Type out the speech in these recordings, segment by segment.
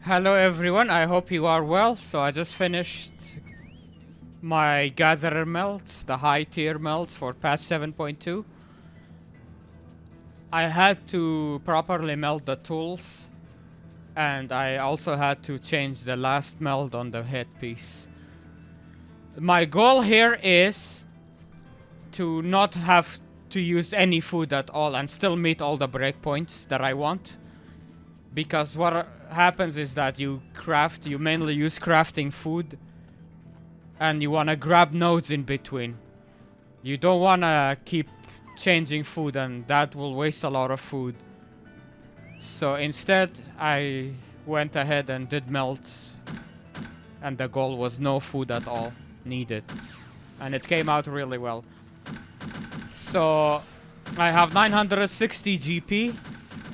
Hello everyone, I hope you are well. So I just finished my gatherer melds, the high tier melds for patch 7.2. I had to properly meld the tools, and I also had to change the last meld on the headpiece. My goal here is to not have to use any food at all and still meet all the breakpoints that I want. Because what happens is that you mainly use crafting food, and you want to grab nodes in between. You don't want to keep changing food, and that will waste a lot of food. So instead, I went ahead and did melts, and the goal was no food at all needed. And it came out really well. So I have 960 GP,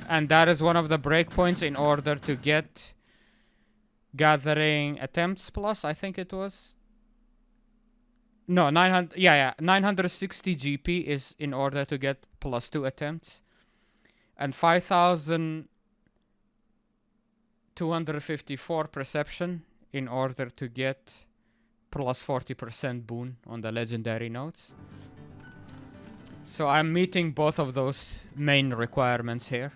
and that is one of the breakpoints in order to get gathering attempts plus, I think it was. No, 960 GP is in order to get +2 attempts. And 5254 perception in order to get +40% boon on the legendary nodes. So I'm meeting both of those main requirements here.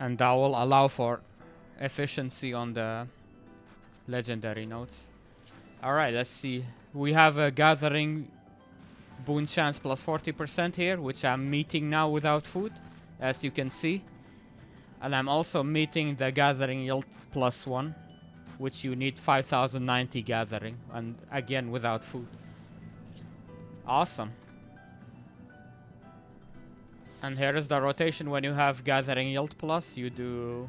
And that will allow for efficiency on the legendary nodes. Alright, let's see. We have a gathering boon chance +40% here, which I'm meeting now without food, as you can see. And I'm also meeting the gathering yield +1, which you need 5090 gathering, and again without food. Awesome. And here is the rotation when you have gathering yield plus. You do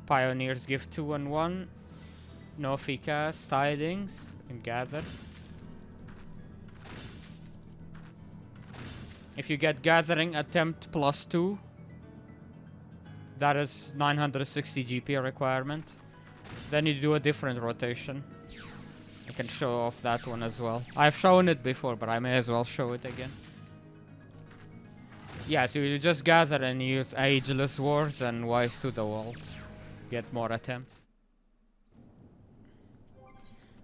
Pioneers give 2 and 1. No Ficas, Tidings, and Gather. If you get Gathering Attempt +2, that is 960 GP requirement. Then you do a different rotation. I can show off that one as well. I've shown it before, but I may as well show it again. Yeah, so you just gather and use Ageless Wars and Wise to the Wall. Get more attempts.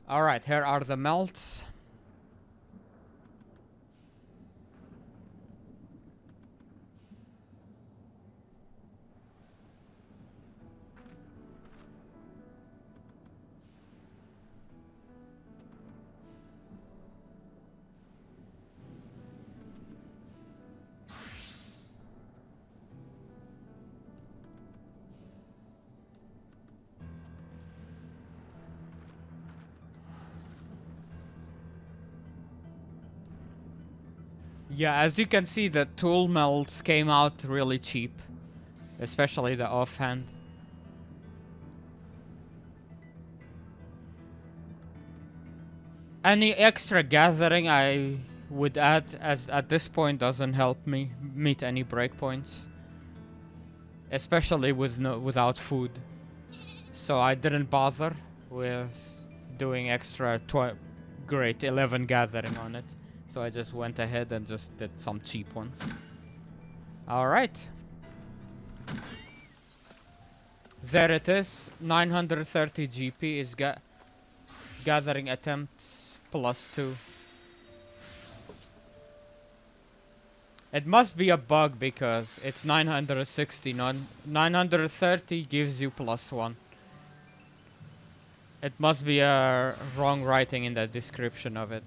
Alright, here are the melts. Yeah, as you can see, the tool melts came out really cheap. Especially the offhand. Any extra gathering I would add as at this point doesn't help me meet any breakpoints. Especially without food. So I didn't bother with doing extra great 11 gathering on it. So I just went ahead and just did some cheap ones. Alright. There it is. 930 GP is gathering attempts +2. It must be a bug because it's 960. 930 gives you +1. It must be a wrong writing in the description of it.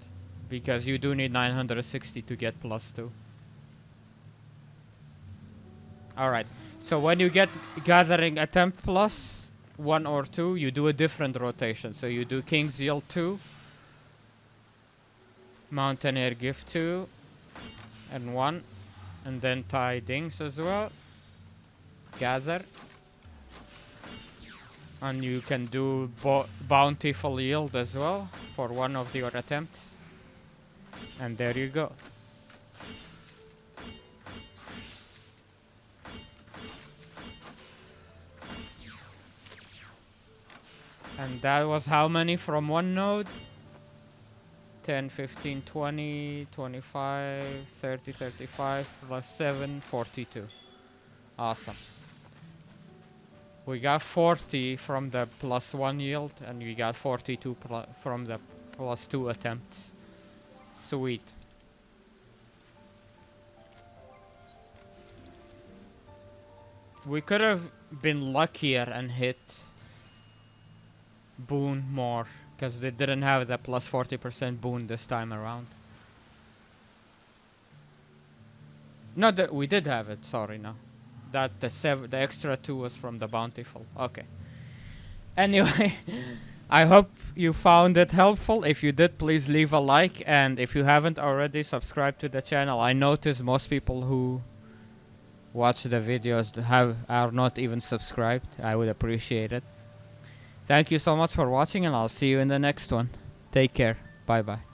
Because you do need 960 to get +2. Alright, so when you get gathering attempt +1 or 2, you do a different rotation. So you do King's Yield 2, Mountaineer Gift 2, and 1, and then Tidings as well. Gather. And you can do Bountiful Yield as well for one of your attempts. And there you go. And that was how many from one node? 10, 15, 20, 25, 30, 35, plus 7, 42. Awesome. We got 40 from the +1 yield, and we got 42 from the +2 attempts. Sweet. We could have been luckier and hit boon more, because they didn't have the +40% boon this time around. No, we did have it. Sorry, no. That the extra 2 was from the bountiful. Okay. Anyway, I hope you found it helpful. If you did, please leave a like, and if you haven't already, subscribe to the channel. I notice most people who watch the videos are not even subscribed. I would appreciate it. Thank you so much for watching, and I'll see you in the next one. Take care. Bye bye.